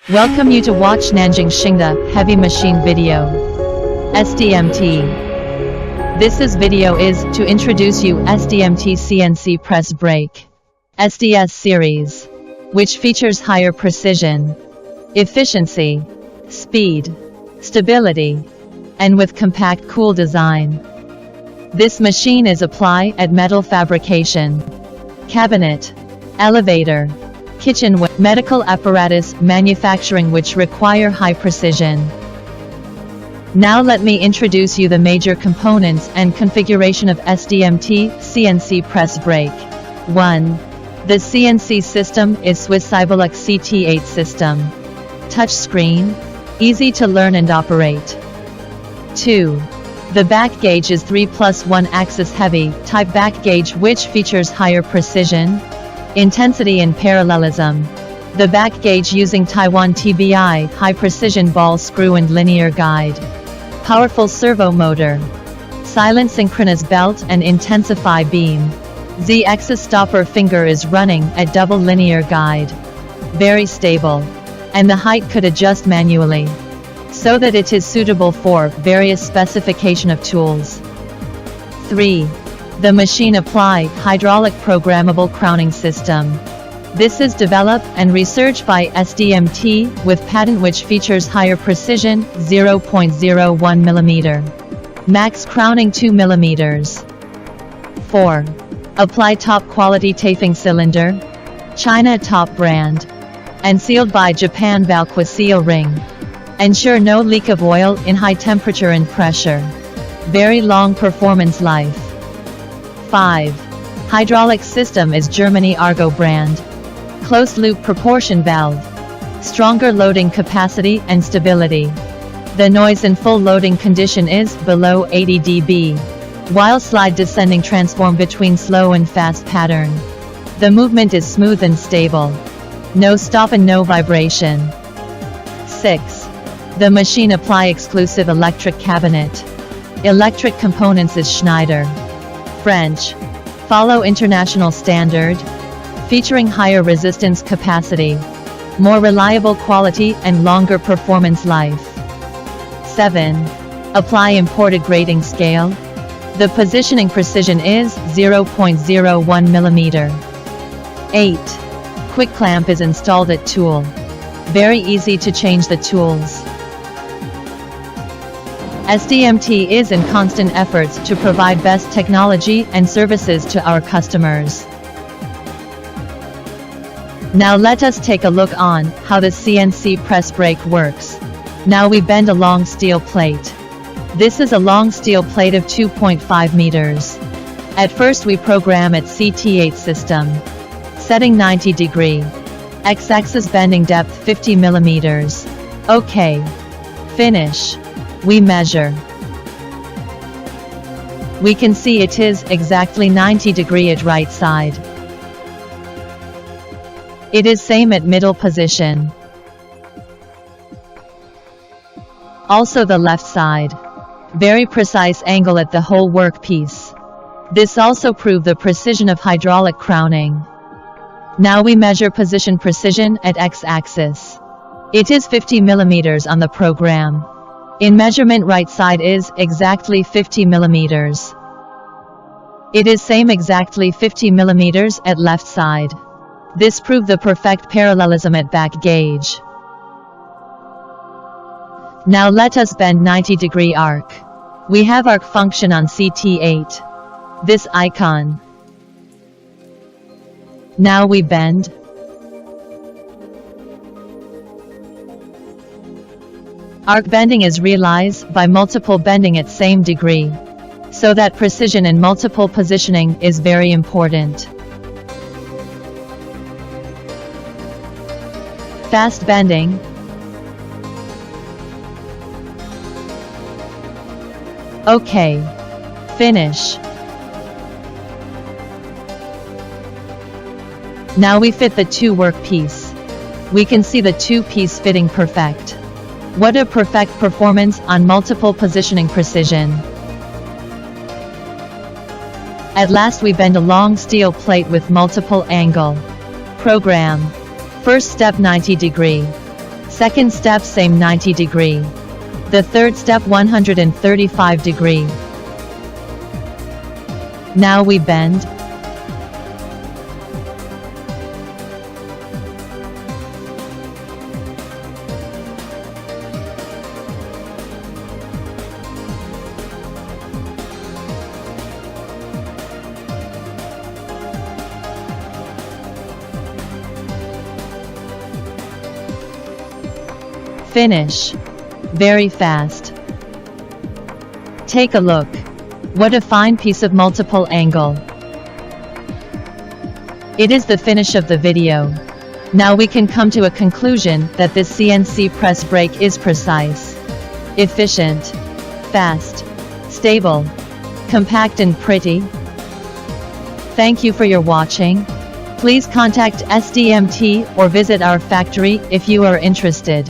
Welcome you to watch Nanjing Xingda heavy machine video. SDMT. This video is to introduce you SDMT CNC press brake. SDS series. Which features higher precision, efficiency, speed, stability, and with compact cool design. This machine is applied at metal fabrication, cabinet, elevator, kitchen with medical apparatus manufacturing which require high precision. Now let me introduce you the major components and configuration of SDMT CNC press brake. 1. The CNC system is Swiss Cybelux CT8 system. Touch screen, easy to learn and operate. 2. The back gauge is 3+1 axis heavy type back gauge which features higher precision, intensity and parallelism. The back gauge using Taiwan TBI high precision ball screw and linear guide. Powerful servo motor. Silent synchronous belt and intensify beam. Z-axis stopper finger is running at double linear guide. Very stable. And the height could adjust manually, so that it is suitable for various specification of tools. 3. The machine apply hydraulic programmable crowning system. This is developed and researched by SDMT with patent which features higher precision 0.01 mm. Max crowning 2 mm. 4. Apply top quality taping cylinder, China top brand, and sealed by Japan Valqua seal ring. Ensure no leak of oil in high temperature and pressure. Very long performance life. 5. Hydraulic system is Germany Argo brand. Closed loop proportion valve. Stronger loading capacity and stability. The noise in full loading condition is below 80 dB, while slide descending transform between slow and fast pattern. The movement is smooth and stable. No stop and no vibration. 6. The machine apply exclusive electric cabinet. Electric components is Schneider. French. Follow international standard. Featuring higher resistance capacity, more reliable quality and longer performance life. 7. Apply imported grading scale. The positioning precision is 0.01 mm. 8. Quick clamp is installed at tool. Very easy to change the tools. SDMT is in constant efforts to provide best technology and services to our customers. Now let us take a look on how the CNC press brake works. Now we bend a long steel plate. This is a long steel plate of 2.5 meters. At first we program at CT8 system. Setting 90 degree. X-axis bending depth 50 millimeters. OK. Finish. We measure. We can see it is exactly 90 degree at right side. It is same at middle position. Also the left side. Very precise angle at the whole workpiece. This also prove the precision of hydraulic crowning. Now we measure position precision at X-axis. It is 50 millimeters on the program. In measurement right side is exactly 50 millimeters. It is same exactly 50 millimeters at left side. This proved the perfect parallelism at back gauge. Now let us bend 90 degree arc. We have arc function on CT8. This icon. Now we bend. Arc bending is realized by multiple bending at same degree, so that precision in multiple positioning is very important. Fast bending. OK. Finish. Now we fit the two workpiece. We can see the two-piece fitting perfect. What a perfect performance on multiple positioning precision. At last we bend a long steel plate with multiple angle. Program. First step 90 degree. Second step, same 90 degree. The third step, 135 degree. Now we bend. Finish. Very fast. Take a look. What a fine piece of multiple angle. It is the finish of the video. Now we can come to a conclusion that this CNC press brake is precise, efficient, fast, stable, compact and pretty. Thank you for your watching. Please contact SDMT or visit our factory if you are interested.